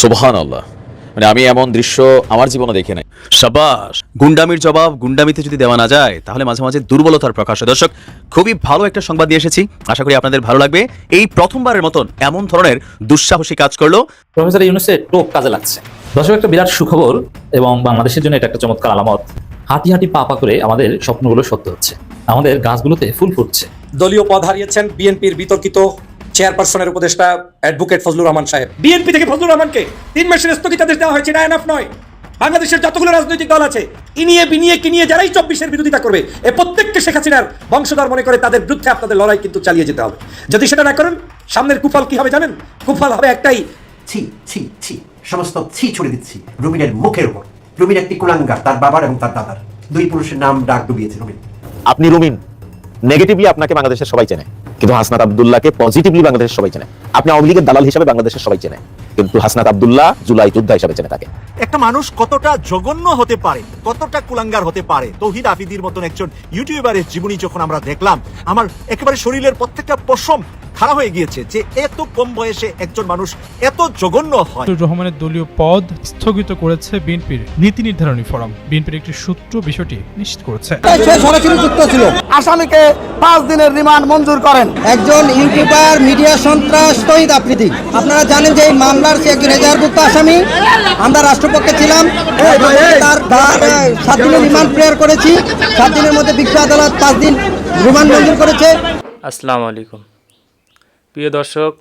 সুবহানাল্লাহ, মানে আমি এমন দৃশ্য আমার জীবনে দেখি নাই। শাবাশ, গুন্ডামির জবাব গুন্ডামিতে যদি দেওয়া না যায় তাহলে মাঝে মাঝে দুর্বলতার প্রকাশ হয়। দর্শক, খুবই ভালো একটা সংবাদ নিয়ে এসেছি, আশা করি আপনাদের ভালো লাগবে। এই প্রথমবারের মতন এমন ধরনের দুঃসাহসী কাজ করলো প্রফেসর ইউনূসের টোপ কাজে লাগছে। দর্শক, একটা বিরাট সুখবর এবং বাংলাদেশের জন্য এটা একটা চমৎকার আলামত। হাঁটি হাঁটি পা পা করে আমাদের স্বপ্নগুলো সত্য হচ্ছে, আমাদের গাছগুলোতে ফুল ফুটছে। দলীয় পদ হারিয়েছেন বিএনপির বিতর্কিত চেয়ারপারসনের উপদেষ্টা অ্যাডভোকেট ফজলুর রহমান সাহেব। বিএনপি থেকে ফজলুর রহমানকে 3 মাসের স্থগিতাদেশ দেওয়া হয়েছে, এটা এনাফ নয়। বাংলাদেশের যতগুলো রাজনৈতিক দল আছে ইনিয়ে বিনিয়ে কিনিয়ে যারাই 24-এর বিরোধিতা করবে, এ প্রত্যেককে শেখ হাসিনার বংশধর মনে করে তাদের বিরুদ্ধে আপনাদের লড়াই কিন্তু চালিয়ে যেতে হবে। যদি সেটা না করেন, সামনের কুফল কি হবে জানেন? কুফল হবে একটাই, ছি ছি ছি, সমস্ত ছি ছুড়ে দিচ্ছি রুমিনের মুখের উপর। রুমিন একটি কুলাঙ্গার, তার বাবার এবং তার দাদার 2 পুরুষের নাম ডাক ডুবিয়েছে রুমিন। আপনি রুমিন, নেগেটিভলি আপনাকে বাংলাদেশের সবাই চেনে, কিন্তু হাসনাত আব্দুল্লাহকে পজিটিভলি বাংলাদেশের সবাই চেনে। আপনি আওয়ামী লীগের দালাল হিসেবে বাংলাদেশের সবাই চেনে, কিন্তু হাসনাত আব্দুল্লাহ জুলাই যোদ্ধা হিসেবে চেনে তাকে। একটা মানুষ কতটা জঘন্য হতে পারে, কতটা কুলাঙ্গার হতে পারে, তৌহিদ আফিদির মতন একজন ইউটিউবারের জীবনী যখন আমরা দেখলাম, আমার একেবারে শরীরের প্রত্যেকটা পশম খাড়া হয়ে গিয়েছে যে এত কম বয়সে একজন মানুষ এত জঘন্য হয়। রহমানের দলীয় পদ স্থগিত করেছে বিএনপির নীতি নির্ধারণী ফোরাম। বিএনপির একটি সূত্র বিষয়টি নিশ্চিত করেছে। সরাসরি যুক্ত ছিল, আসামিকে 5 দিনের রিমান্ড মঞ্জুর করেন একজন ইউটিউবার, মিডিয়া সন্ত্রাস তৌহিদ আফ্রিদি। আপনারা জানেন যে এই মামলার সে একজন এজাহারভুক্ত আসামি। আমরা রাষ্ট্রপক্ষে ছিলাম, তার 7 দিনের রিমান্ড প্রেয়ার করেছি। 7 দিনের মধ্যে বিশ্ব আদালত 5 দিন রিমান্ড মঞ্জুর করেছে। আসসালামু আলাইকুম প্রিয় দর্শক,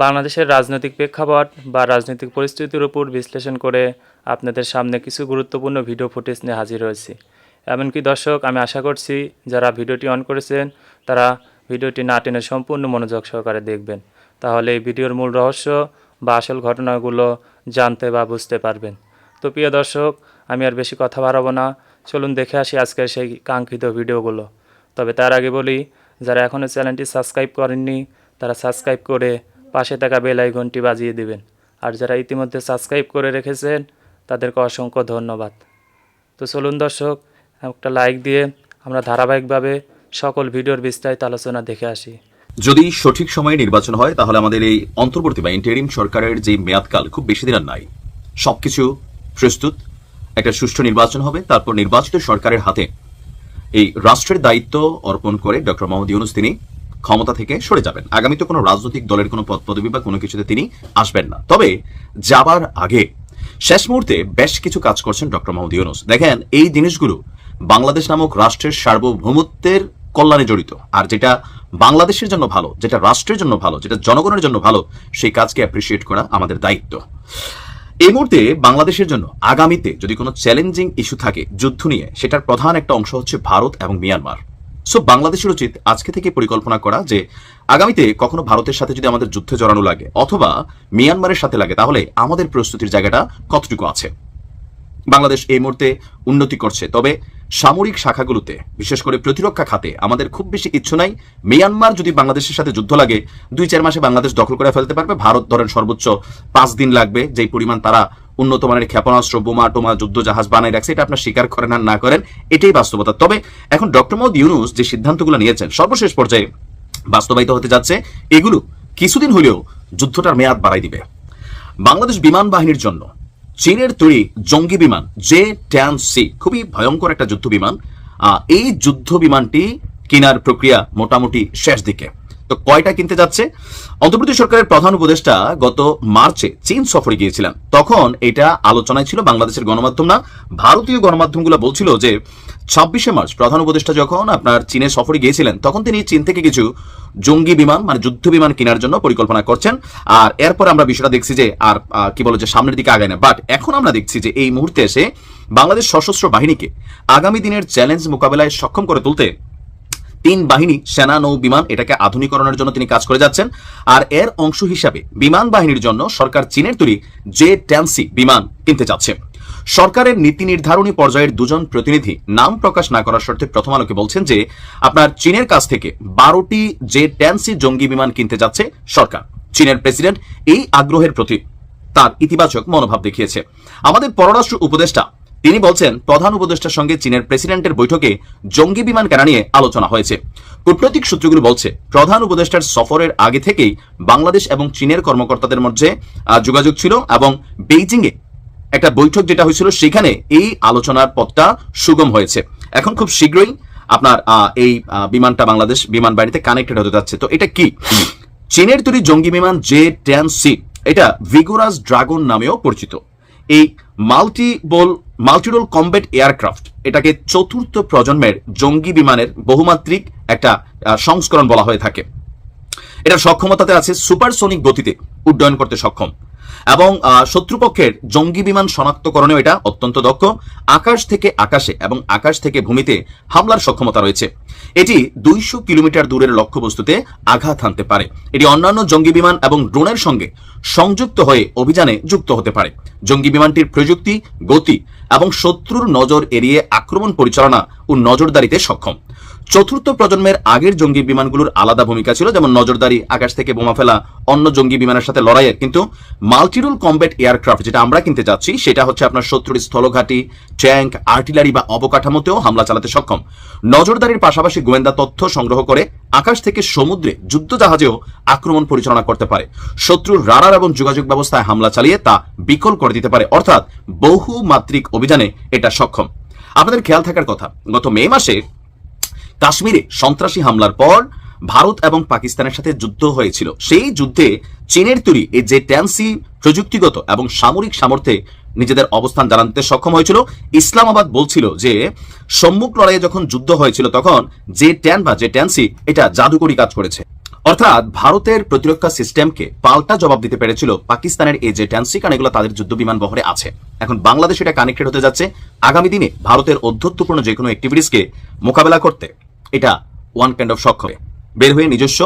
বাংলাদেশের রাজনৈতিক প্রেক্ষাপট বা রাজনৈতিক পরিস্থিতির উপর বিশ্লেষণ করে আপনাদের সামনে কিছু গুরুত্বপূর্ণ ভিডিও ফুটেজ নিয়ে হাজির হয়েছি। এমনকি দর্শক, আমি আশা করছি যারা ভিডিওটি অন করেছেন তারা ভিডিওটি না টেনে সম্পূর্ণ মনোযোগ সহকারে দেখবেন, তাহলে এই ভিডিওর মূল রহস্য বা আসল ঘটনাগুলো জানতে বা বুঝতে পারবেন। তো প্রিয় দর্শক, আমি আর বেশি কথা বাড়াবো না, চলুন দেখে আসি আজকের সেই কাঙ্ক্ষিত ভিডিওগুলো। তবে তার আগে বলি, যারা এখনও চ্যানেলটি সাবস্ক্রাইব করেননি তারা সাবস্ক্রাইব করে পাশে থাকা বেল আইকনটি বাজিয়ে দিবেন, আর যারা ইতিমধ্যে সাবস্ক্রাইব করে রেখেছেন তাদেরকে অসংখ্য ধন্যবাদ। তো চলুন দর্শক, একটা লাইক দিয়ে আমরা ধারাবাহিকভাবে সকল ভিডিওর বিস্তারিত আলোচনা দেখে আসি। যদি সঠিক সময়ে নির্বাচন হয় তাহলে আমাদের এই অন্তর্বর্তী বা ইন্টারিম সরকারের যে মেয়াদকাল খুব বেশি দিন আর নাই, সবকিছু প্রস্তুত, একটা সুষ্ঠু নির্বাচন হবে। তারপর নির্বাচিত সরকারের হাতে এই রাষ্ট্রের দায়িত্ব অর্পণ করে ডক্টর মোহাম্মদ ইউনূস তিনি ক্ষমতা থেকে সরে যাবেন। আগামীতে কোনো রাজনৈতিক দলের কোনো পদ পদবি বা কোনো কিছুতে তিনি আসবেন না। তবে যাবার আগে শেষ মুহূর্তে বেশ কিছু কাজ করছেন ডক্টর মোহাম্মদ ইউনূস। দেখেন, এই জিনিসগুলো বাংলাদেশ নামক রাষ্ট্রের সার্বভৌমত্বের কল্যাণে জড়িত, আর যেটা বাংলাদেশের জন্য ভালো, যেটা রাষ্ট্রের জন্য ভালো, যেটা জনগণের জন্য ভালো, সেই কাজকে অ্যাপ্রিসিয়েট করা আমাদের দায়িত্ব। এই মুহূর্তে বাংলাদেশের জন্য আগামীতে যদি কোনো চ্যালেঞ্জিং ইস্যু থাকে যুদ্ধ নিয়ে, সেটার প্রধান একটা অংশ হচ্ছে ভারত এবং মিয়ানমার। সো বাংলাদেশের উচিত আজকে থেকে পরিকল্পনা করা যে আগামীতে কখনো ভারতের সাথে যদি আমাদের যুদ্ধে জড়ানো লাগে অথবা মিয়ানমারের সাথে লাগে, তাহলে আমাদের প্রস্তুতির জায়গাটা কতটুকু আছে। বাংলাদেশ এই মুহূর্তে উন্নতি করছে, তবে সামরিক শাখাগুলোতে বিশেষ করে প্রতিরক্ষা খাতে আমাদের খুব বেশি কিচ্ছু নাই। মিয়ানমার যদি বাংলাদেশের সাথে যুদ্ধ লাগে 2-4 মাসে বাংলাদেশ দখল করে ফেলতে পারবে। ভারত ধরেন সর্বোচ্চ 5 দিন লাগবে, যেই পরিমাণ তারা উন্নত মানের ক্ষেপণাস্ত্র, বোমা টোমা, যুদ্ধ জাহাজ বানায় রাখছে। এটা আপনার স্বীকার করেন আর না করেন, এটাই বাস্তবতা। তবে এখন ডক্টর মোহাম্মদ ইউনূস যে সিদ্ধান্তগুলো নিয়েছেন সর্বশেষ পর্যায়ে বাস্তবায়িত হতে যাচ্ছে, এগুলো কিছুদিন হলেও যুদ্ধটার মেয়াদ বাড়াই দিবে। বাংলাদেশ বিমান বাহিনীর জন্য চীনের তৈরি জঙ্গি বিমান J-10C খুবই ভয়ঙ্কর একটা যুদ্ধ বিমান। এই যুদ্ধ বিমানটি কেনার প্রক্রিয়া মোটামুটি শেষ দিকে। তো কয়টা কিনতে যাচ্ছে? অন্তর্বর্তী সরকারের প্রধান উপদেষ্টা গত মার্চে চীন সফরে গিয়েছিলেন, তখন এটা আলোচনায় ছিল। বাংলাদেশের গণমাধ্যম না, ভারতীয় গণমাধ্যমগুলো বলছিল যে 26শে মার্চ প্রধান উপদেষ্টা যখন আপনার চীনে সফরে গিয়েছিলেন, তখন তিনি চীন থেকে কিছু জঙ্গি বিমান মানে যুদ্ধ বিমান কেনার জন্য পরিকল্পনা করছেন। আর এরপর আমরা বিষয়টা দেখছি যে আর কি বলে যে সামনের দিকে আগায় না। বাট এখন আমরা দেখছি যে এই মুহূর্তে এসে বাংলাদেশ সশস্ত্র বাহিনীকে আগামী দিনের চ্যালেঞ্জ মোকাবেলায় সক্ষম করে তুলতে 3 বাহিনী, সেনা, নৌ, বিমান এটাকে আধুনিকরণের জন্য তিনি কাজ করে যাচ্ছেন। আর এর অংশ হিসাবে বিমান বাহিনীর জন্য সরকার চীনের তৈরি J-10C বিমান কিনতে যাচ্ছে। সরকারের নীতি নির্ধারণী পর্যায়ের 2 জন প্রতিনিধি নাম প্রকাশ না করার শর্তে প্রথম আলোকে বলছেন যে আপনার চীনের কাছ থেকে 12টি J-10C জঙ্গি বিমান কিনতে যাচ্ছে সরকার। চীনের প্রেসিডেন্ট এই আগ্রহের প্রতি তার ইতিবাচক মনোভাব দেখিয়েছে। আমাদের পররাষ্ট্র উপদেষ্টা তিনি বলছেন প্রধান উপদেষ্টার সঙ্গে চীনের প্রেসিডেন্টের বৈঠকে জঙ্গি বিমান কেনা নিয়ে আলোচনা হয়েছে। কূটনৈতিক সূত্রগুলো বলছে প্রধান উপদেষ্টার সফরের আগে থেকেই বাংলাদেশ এবং চীনের কর্মকর্তাদের মধ্যে যোগাযোগ ছিল এবং বেইজিং এ একটা বৈঠক যেটা হয়েছিল সেখানে এই আলোচনার পথটা সুগম হয়েছে। এখন খুব শীঘ্রই আপনার এই বিমানটা বাংলাদেশ বিমান বাহিনীতে কানেক্টেড হতে যাচ্ছে। তো এটা কি? চীনের তৈরি জঙ্গি বিমান J-10C, এটা ভিগোরাস ড্রাগন নামেও পরিচিত। এই মাল্টিরোল কমব্যাট এয়ারক্রাফট, এটাকে চতুর্থ প্রজন্মের জঙ্গি বিমানের বহুমাত্রিক একটা সংস্করণ বলা হয়ে থাকে। এটার সক্ষমতাতে আছে সুপারসোনিক গতিতে উড্ডয়ন করতে সক্ষম এবং শত্রুপক্ষের জঙ্গি বিমান শনাক্তকরণেও এটা অত্যন্ত দক্ষ। আকাশ থেকে আকাশে এবং আকাশ থেকে ভূমিতে হামলার সক্ষমতা রয়েছে। এটি 200 কিলোমিটার দূরের লক্ষ্যবস্তুতে আঘাত হানতে পারে। এটি অন্যান্য জঙ্গি বিমান এবং ড্রোনের সঙ্গে সংযুক্ত হয়ে অভিযানে যুক্ত হতে পারে। জঙ্গি বিমানটির প্রযুক্তি, গতি এবং শত্রুর নজর এড়িয়ে আক্রমণ পরিচালনা ও নজরদারিতে সক্ষম। চতুর্থ প্রজন্মের আগের জঙ্গি বিমানগুলোর আলাদা ভূমিকা ছিল, যেমন নজরদারি, আকাশ থেকে বোমা ফেলা, অন্য জঙ্গি বিমানের সাথে লড়াইয়ের। কিন্তু মাল্টিরোল কমব্যাট এয়ারক্রাফট যেটা আমরা কিনতে যাচ্ছি সেটা হচ্ছে আপনার শত্রুর স্থলঘাটি, ট্যাঙ্ক, আর্টিলারি বা অবকাঠামোতেও হামলা চালাতে সক্ষম। নজরদারির পাশাপাশি গোয়েন্দা তথ্য সংগ্রহ করে আকাশ থেকে সমুদ্রে যুদ্ধজাহাজেও আক্রমণ পরিচালনা করতে পারে। শত্রুর রাডার এবং যোগাযোগ ব্যবস্থায় হামলা চালিয়ে তা বিকল করে দিতে পারে। অর্থাৎ বহুমাত্রিক অভিযানে এটা সক্ষম। আপনাদের খেয়াল থাকার কথা, গত মে মাসে কাশ্মীরে সন্ত্রাসী হামলার পর ভারত এবং পাকিস্তানের সাথে যুদ্ধ হয়েছিল। সেই যুদ্ধে চীনের তৈরি এই J-10C প্রযুক্তিগত এবং সামরিক সামর্থ্যে নিজেদের অবস্থান জানাতে সক্ষম হয়েছিল। ইসলামাবাদ বলছিল যে সম্মুখ লড়াইয়ে যখন যুদ্ধ হয়েছিল তখন J-10 বা J-10C এটা জাদুকরি কাজ করেছে। অর্থাৎ ভারতের প্রতিরক্ষা সিস্টেমকে পাল্টা জবাব দিতে পেরেছিল পাকিস্তানের এই J-10C, কারণ এগুলো তাদের যুদ্ধ বিমান বহরে আছে। এখন বাংলাদেশ এটা কানেক্টেড হতে যাচ্ছে। আগামী দিনে ভারতের অধ্যত্বপূর্ণ যে কোনো অ্যাক্টিভিটিসকে মোকাবেলা করতে এটা ওয়ান কাইন্ড অফ শক হবে। বের হয়ে নিজস্ব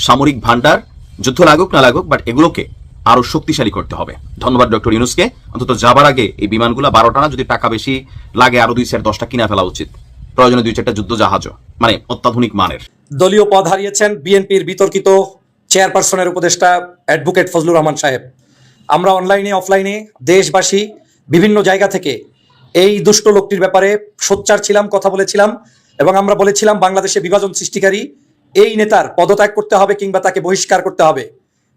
সামরিক ভান্ডার, যুদ্ধ লাগুক না লাগুক, বাট এগুলোকে আরো শক্তিশালী করতে হবে। ধন্যবাদ ডক্টর ইউনূসকে। অন্তত যাবার আগে এই বিমানগুলো 12টা না, যদি টাকা বেশি লাগে আরো 2-10টা কিনা ফেলা উচিত। প্রয়োজনে 2-4টা যুদ্ধ জাহাজও, মানে অত্যাধুনিক মানের। দলীয় পদ হারিয়েছেন বিএনপির বিতর্কিত চেয়ারপারসনের উপদেষ্টা অ্যাডভোকেট ফজলুর রহমান সাহেব। আমরা অনলাইনে অফলাইনে দেশবাসী বিভিন্ন জায়গা থেকে এই দুষ্ট লোকটির ব্যাপারে সোচ্চার ছিলাম, কথা বলেছিলাম এবং আমরা বলেছিলাম বাংলাদেশে বিভাজন সৃষ্টিকারী এই নেতার পদত্যাগ করতে হবে কিংবা তাকে বহিষ্কার করতে হবে।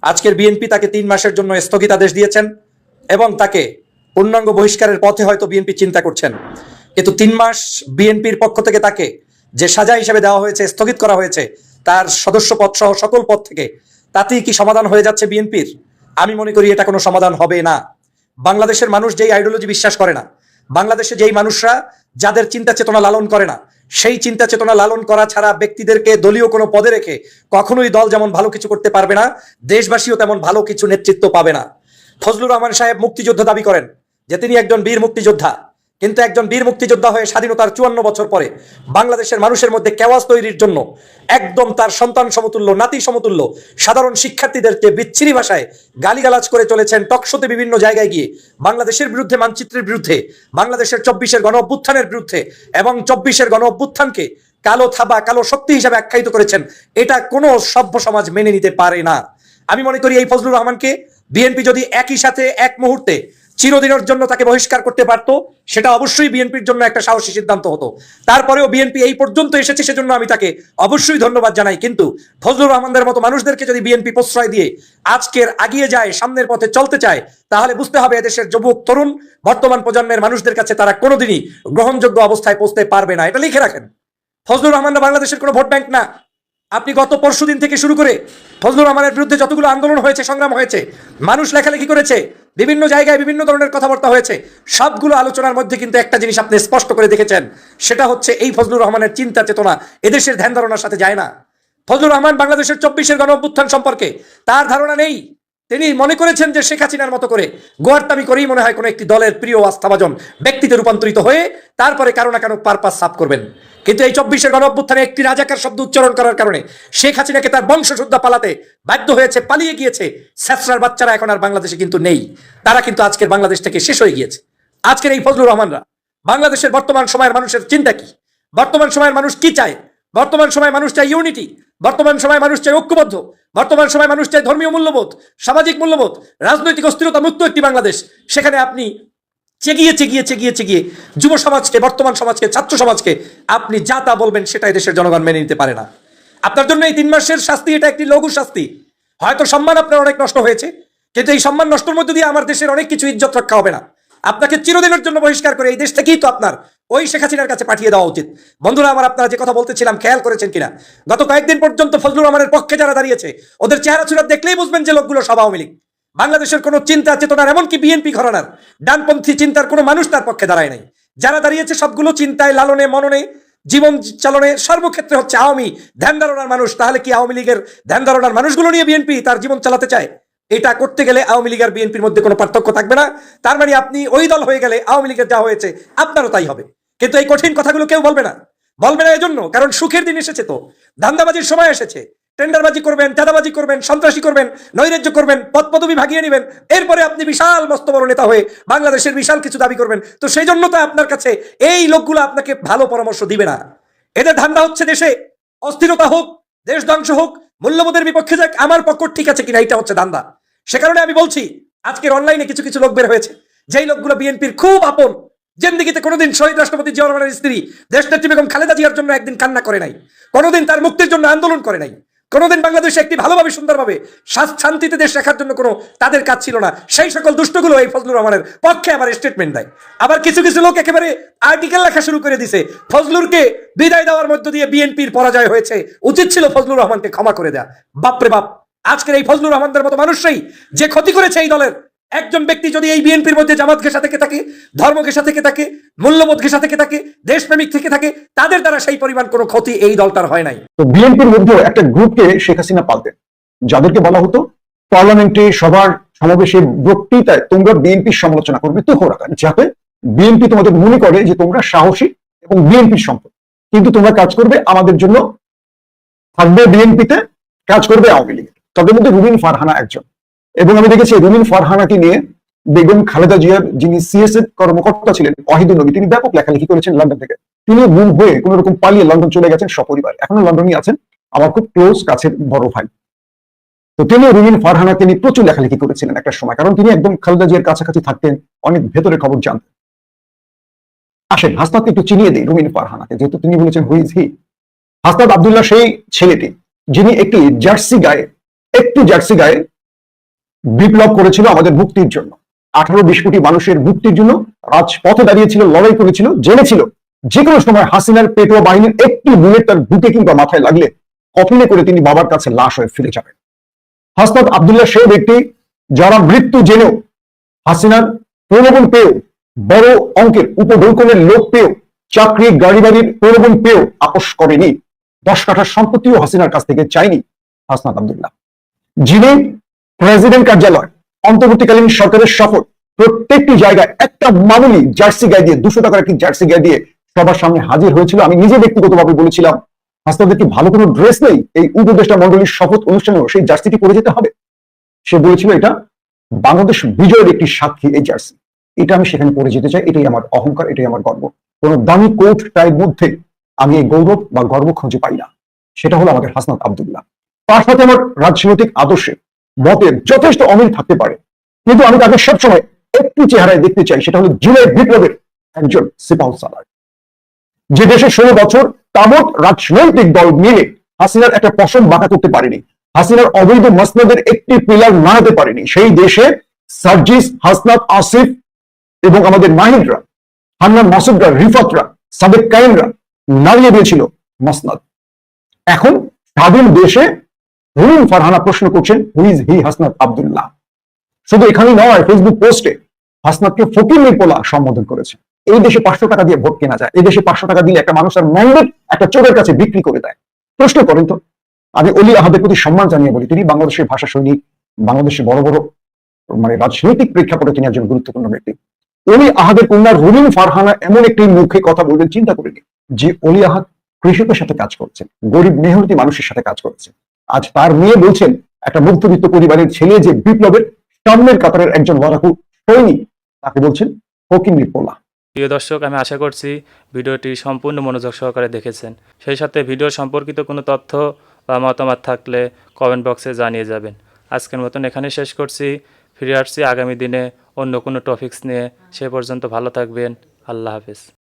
আজকের বিএনপি তাকে 3 মাসের জন্য স্থগিতাদেশ দিয়েছেন এবং তাকে পূর্ণাঙ্গ বহিষ্কারের পথে হয়তো বিএনপি চিন্তা করছেন। কিন্তু 3 মাস বিএনপির পক্ষ থেকে তাকে যে সাজা হিসেবে দেওয়া হয়েছে, স্থগিত করা হয়েছে তার সদস্য পদ সহ সকল পদ থেকে, তাতেই কি সমাধান হয়ে যাচ্ছে বিএনপির? আমি মনে করি এটা কোনো সমাধান হবে না। বাংলাদেশের মানুষ যেই আইডিওলজি বিশ্বাস করে না, বাংলাদেশে যেই মানুষরা যাদের চিন্তা চেতনা লালন করে না, সেই চিন্তা চেতনা লালন করা ছাড়া ব্যক্তিদেরকে দলীয় কোনো পদে রেখে কখনোই দল যেমন ভালো কিছু করতে পারবে না, দেশবাসীও তেমন ভালো কিছু নেতৃত্ব পাবে না। ফজলুর রহমান সাহেব মুক্তিযোদ্ধা দাবি করেন যে তিনি একজন বীর মুক্তিযোদ্ধা, কিন্তু একজন বীর মুক্তিযোদ্ধা হয়ে স্বাধীনতার 54 বছর পরে বাংলাদেশের মানুষের মধ্যে কেওয়াজ তৈরির জন্য একদম তার সন্তান সমতুল্য, নাতি সমতুল্য সাধারণ শিক্ষার্থীদেরকে বিচ্ছিরি ভাষায় গালিগালাজ করে চলেছেন। টকশোতে বিভিন্ন জায়গায় গিয়ে বাংলাদেশের বিরুদ্ধে, মানচিত্রের বিরুদ্ধে, বাংলাদেশের 24-এর গণ অভ্যুত্থানের বিরুদ্ধে এবং 24-এর গণ অভ্যুত্থানকে কালো থাবা, কালো শক্তি হিসাবে আখ্যায়িত করেছেন। এটা কোনো সভ্য সমাজ মেনে নিতে পারে না। আমি মনে করি এই ফজলুর রহমানকে বিএনপি যদি একই সাথে এক মুহূর্তে চিরদিনের জন্য তাকে বহিষ্কার করতে পারত, সেটা অবশ্যই বিএনপির জন্য একটা সাহসী সিদ্ধান্ত হতো। তারপরেও বিএনপি এই পর্যন্ত এসেছে, সেজন্য আমি তাকে অবশ্যই ধন্যবাদ জানাই। কিন্তু ফজলুর রহমানদের মতো মানুষদেরকে যদি বিএনপি প্রশ্রয় দিয়ে আজকের আগিয়ে যায়, সামনের পথে চলতে চায়, তাহলে বুঝতে হবে এদেশের যুবক তরুণ বর্তমান প্রজন্মের মানুষদের কাছে তারা কোনোদিনই গ্রহণযোগ্য অবস্থায় পৌঁছতে পারবে না। এটা লিখে রাখেন। ফজলুর রহমানরা বাংলাদেশের কোনো ভোট ব্যাংক না। আপনি গত পরশুদিন থেকে শুরু করে ফজলুর রহমানের বিরুদ্ধে যতগুলো আন্দোলন হয়েছে, সংগ্রাম হয়েছে, মানুষ লেখালেখি করেছে, বিভিন্ন জায়গায় বিভিন্ন ধরনের কথাবার্তা হয়েছে, সবগুলো আলোচনার মধ্যে কিন্তু একটা জিনিস আপনি স্পষ্ট করে দেখেছেন, সেটা হচ্ছে এই ফজলুর রহমানের চিন্তা চেতনা এদেশের ধ্যান ধারণার সাথে যায় না। ফজলুর রহমান বাংলাদেশের 24-এর গণ অভ্যুত্থান সম্পর্কে তার ধারণা নেই। তিনি মনে করেছেন যে শেখ হাসিনার মতো করে গোয়ার্তামি করেই মনে হয় কোনো একটি দলের প্রিয় আস্থাভাজন ব্যক্তিতে রূপান্তরিত হয়ে তারপরে কারো না কারো পারপাস সাফ করবেন। কিন্তু এই 24-এর গণ অভ্যুত্থানে একটি রাজাকার শব্দ উচ্চারণ করার কারণে শেখ হাসিনাকে তার বংশশুদ্ধা পালাতে বাধ্য হয়েছে, পালিয়ে গিয়েছে। স্যাসরার বাচ্চারা এখন আর বাংলাদেশে কিন্তু নেই, তারা কিন্তু আজকের বাংলাদেশ থেকে শেষ হয়ে গিয়েছে। আজকের এই ফজলুর রহমানরা বাংলাদেশের বর্তমান সময়ের মানুষের চিন্তা কি, বর্তমান সময়ের মানুষ কি চায়, বর্তমান সময় মানুষ চায় ইউনিটি, বর্তমান সময় মানুষ চায় ঐক্যবদ্ধ, বর্তমান সময় মানুষ চায় ধর্মীয় মূল্যবোধ, সামাজিক মূল্যবোধ, রাজনৈতিক অস্থিরতা মুক্ত একটি বাংলাদেশ। সেখানে আপনি চেগিয়ে যুব সমাজকে, বর্তমান সমাজকে, ছাত্র সমাজকে আপনি যা তা বলবেন সেটাই দেশের জনগণ মেনে নিতে পারে না। আপনার জন্য এই 3 মাসের শাস্তি এটা একটি লঘু শাস্তি। হয়তো সম্মান আপনার অনেক নষ্ট হয়েছে, কিন্তু এই সম্মান নষ্টের মধ্যে দিয়ে আমার দেশের অনেক কিছু ইজ্জত রক্ষা হবে না। আপনাকে চিরদিনের জন্য বহিষ্কার করে এই দেশ থেকেই তো আপনার ওই শেখ হাসিনার কাছে পাঠিয়ে দেওয়া উচিত। বন্ধুরা আমার, আপনারা যে কথা বলতেছিলাম খেয়াল করেছেন কিনা, গত কয়েকদিন পর্যন্ত ফজলুর রহমানের পক্ষে যারা দাঁড়িয়েছে ওদের চেহারা চুরা দেখলেই বুঝবেন যে লোকগুলো সব আওয়ামী লীগ। বাংলাদেশের কোনো চিন্তা চেতনার, এমনকি বিএনপি ঘরানার ডানপন্থী চিন্তার কোনো মানুষ তার পক্ষে দাঁড়ায় নাই। যারা দাঁড়িয়েছে সবগুলো চিন্তায়, লালনে, মননে, জীবন চালনে সর্বক্ষেত্রে হচ্ছে আওয়ামী ধ্যান ধারণার মানুষ। তাহলে কি আওয়ামী লীগের ধ্যান ধারণার মানুষগুলো নিয়ে বিএনপি তার জীবন চালাতে চায়? এটা করতে গেলে আওয়ামী লীগ আর বিএনপির মধ্যে কোনো পার্থক্য থাকবে না। তার মানে আপনি ওই দল হয়ে গেলে আওয়ামী লীগের যা হয়েছে আপনারও তাই হবে। কিন্তু এই কঠিন কথাগুলো কেউ বলবে না এজন্য, কারণ সুখের দিন এসেছে, তো ধান্দাবাজির সময় এসেছে। টেন্ডারবাজি করবেন, চাঁদাবাজি করবেন, সন্ত্রাসী করবেন, নৈরাজ্য করবেন, পদ পদবি ভাগিয়ে নেবেন, এরপরে আপনি বিশাল মস্ত বড় নেতা হয়ে বাংলাদেশের বিশাল কিছু দাবি করবেন। তো সেই জন্য তো আপনার কাছে এই লোকগুলো আপনাকে ভালো পরামর্শ দিবে না। এদের ধান্দা হচ্ছে দেশে অস্থিরতা হোক, দেশ ধ্বংস হোক, মূল্যবোধের বিপক্ষে যাক, আমার পক্ষ ঠিক আছে কিনা, এটা হচ্ছে ধান্দা। সে কারণে আমি বলছি, আজকের অনলাইনে কিছু কিছু লোক বের হয়েছে, যেই লোকগুলো বিএনপির খুব আপন, জিন্দেগিতে কোনোদিন শহীদ রাষ্ট্রপতি জিয়া রহমানের স্ত্রী দেশনেত্রী বেগম খালেদা জিয়ার জন্য একদিন কান্না করে নাই, কোনোদিন তার মুক্তির জন্য আন্দোলন করে নাই, কোনোদিন বাংলাদেশে একটি ভালোভাবে সুন্দরভাবে শান্তিতে দেশ রাখার জন্য কোনো তাদের কাজ ছিল না। সেই সকল দুষ্টগুলো এই ফজলুর রহমানের পক্ষে আবার স্টেটমেন্ট দেয়। আবার কিছু কিছু লোক একেবারে আর্টিকেল লেখা শুরু করে দিছে, ফজলুরকে বিদায় দেওয়ার মধ্য দিয়ে বিএনপির পরাজয় হয়েছে, উচিত ছিল ফজলুর রহমানকে ক্ষমা করে দেয়া। বাপরে বাপ, আজকের এই ফজলুর রহমানদের মতো মানুষই যে ক্ষতি করেছে এই দলের, একজন ব্যক্তি যদি এই বিএনপির মধ্যে জামাত ঘেঁষা থেকে থাকে, ধর্ম ঘেঁষা থেকে থাকে, মূল্যবোধ ঘেঁষা থেকে থাকে, দেশপ্রেমিক থেকে থাকে, তাদের দ্বারা সেই পরিমাণ কোনো ক্ষতি এই দলটার হয় নাই। তো বিএনপির মধ্যে একটা গ্রুপকে শেখ হাসিনা পালতেন, যাদেরকে বলা হতো পার্লামেন্টে সবার সমাবেশে বক্তৃতায় তোমরা বিএনপির সমালোচনা করবে তো রাখা, যাতে বিএনপি তোমাদের মনে করে যে তোমরা সাহসী এবং বিএনপির সম্পদ, কিন্তু তোমরা কাজ করবে আমাদের জন্য, থাকবে বিএনপিতে, কাজ করবে আওয়ামী লীগ। তাদের মধ্যে রুমিন ফারহানা একজন। এবং আমি দেখেছি রুমিন ফারহানাকে নিয়ে বেগম খালেদা জিয়ার যিনি সিএসএফ কর্মকর্তা ছিলেন ওয়াহিদুল নবী, তিনি ব্যাপক লেখালেখি করেছেন লন্ডন থেকে। তিনি গুম হয়ে কোন রকম পালিয়ে লন্ডন চলে গেছেন সপরিবার, এখনো লন্ডনই আছেন, আমার খুব ক্লোজ কাছের বড় ভাই। তো তিনি রুমিন ফারহানাকে নিয়ে প্রচুর লেখালেখি করেছিলেন একটা সময়, কারণ তিনি একদম খালেদা জিয়ার কাছাকাছি থাকতেন, অনেক ভেতরে খবর জানতেন। আসেন হাসনাতকে একটু চিনিয়ে দিই রুমিন ফারহানাকে, যেহেতু তিনি বলেছেন who is he. Hasnat Abdullah সেই ছেলেটি যিনি একটি জার্সি গায়ে বিপ্লব করেছিল আমাদের মুক্তির জন্য, 18-20 কোটি মানুষের মুক্তির জন্য রাজপথে দাঁড়িয়েছিল, লড়াই করেছিল, জেনেছিল যে কোনো সময় হাসিনার পেটোয়া বাহিনীর একটি বুলেট তার বুকে কিংবা মাথায় লাগলে কফিনে করে তিনি বাবার কাছে লাশ হয়ে ফিরে যাবেন। হাসনাত আব্দুল্লাহ সেই ব্যক্তি যারা মৃত্যু জেনেও, হাসিনার প্রলোভন পেয়েও, বড় অঙ্কের উপঢৌকনের লোক পেয়েও, চাকরি গাড়ি বাড়ির প্রলোভন পেয়েও আপোষ করেনি, 10 কাঠার সম্পত্তিও হাসিনার কাছ থেকে চাইনি হাসনাত আব্দুল্লাহ। যিনি প্রেসিডেন্ট কার্যালয়, অন্তর্বর্তীকালীন সরকারের শপথ, প্রত্যেকটি জায়গায় একটা মামুলি জার্সি গায়ে দিয়ে, 200 টাকার একটি জার্সি গায়ে দিয়ে সবার সামনে হাজির হয়েছিল। আমি নিজে ব্যক্তিগতভাবে বলেছিলাম হাসনাদের কি ভালো কোনো ড্রেস নেই, এই উপদেষ্টা মন্ডলীর শপথ অনুষ্ঠানেও সেই জার্সিটি পরে যেতে হবে? সে বলেছিল এটা বাংলাদেশ বিজয়ের একটি সাক্ষী, এই জার্সি, এটা আমি সেখানে পরে যেতে চাই, এটাই আমার অহংকার, এটাই আমার গর্ব। কোন দামি কোট টাইয়ের মধ্যে আমি এই গৌরব বা গর্ব খুঁজে পাই না। সেটা হলো আমাদের হাসনাত আব্দুল্লাহ। তার সাথে আমার রাজনৈতিক আদর্শে, মতের যথেষ্ট অমিল থাকতে পারে, কিন্তু আমি তাকে সবসময় একটি চেহারায় দেখতে চাই, সেটা হলো জুলাই বিপ্লবের একজন সিপাহসালার, যে দেশে 16 বছর তাবৎ রাজনৈতিক দল মিলে হাসিনার একটা পশম বাঁকা করতে পারেনি, হাসিনার অবৈধ মসনদের একটি পিলার নাড়াতে পারেনি। সেই দেশে সার্জিস, হাসনাত, আসিফ এবং আমাদের মাহিনরা, হান্নান মাসুদরা, রিফাতরা, সাবেক কায়েমরা নাড়িয়ে দিয়েছিল মসনদ। এখন স্বাধীন দেশে রুমিন ফারহানা প্রশ্ন করছেন who is he Hasnat Abdullah. শুধু এখানেই নয়, ফেসবুক পোস্টে হাসনাতকে ফকিরের পোলা সম্বোধন করেছে। এই দেশে 500 টাকা দিয়ে ভোট কেনা যায়, এই দেশে 500 টাকা দিলে একটা মানুষের ম্যান্ডেট একটা চোরের কাছে বিক্রি করে দেয়। প্রশ্ন করেন তো। আমি অলি আহাদের প্রতি সম্মান জানিয়ে বলি, তিনি বাংলাদেশের ভাষা সৈনিক, বাংলাদেশে বড় বড় রাজনৈতিক প্রেক্ষাপটে তিনি একজন গুরুত্বপূর্ণ ব্যক্তি। অলি আহাদের কন্যা রুমিন ফারহানা এমন একটি মুখে কথা বলবেন চিন্তা করিনি, যে অলি আহাদ কৃষকের সাথে কাজ করছেন, গরিব মেহনতি মানুষের সাথে কাজ করছেন। আজ তার মেয়ে বলছেন একটা মধ্যবিত্ত পরিবারের ছেলে যে বিপ্লবের সামনের কাতারের একজন লড়াকু সৈনিক, তাকে বলছেন ফকিন্নির পোলা। প্রিয় দর্শক, আমি আশা করছি ভিডিওটি সম্পূর্ণ মনোযোগ সহকারে দেখেছেন। সেই সাথে ভিডিও সম্পর্কিত কোনো তথ্য বা মতামত থাকলে কমেন্ট বক্সে জানিয়ে যাবেন। আজকের মতন এখানে শেষ করছি, ফিরে আসছি আগামী দিনে অন্য কোনো টপিকস নিয়ে। সে পর্যন্ত ভালো থাকবেন। আল্লাহ হাফেজ।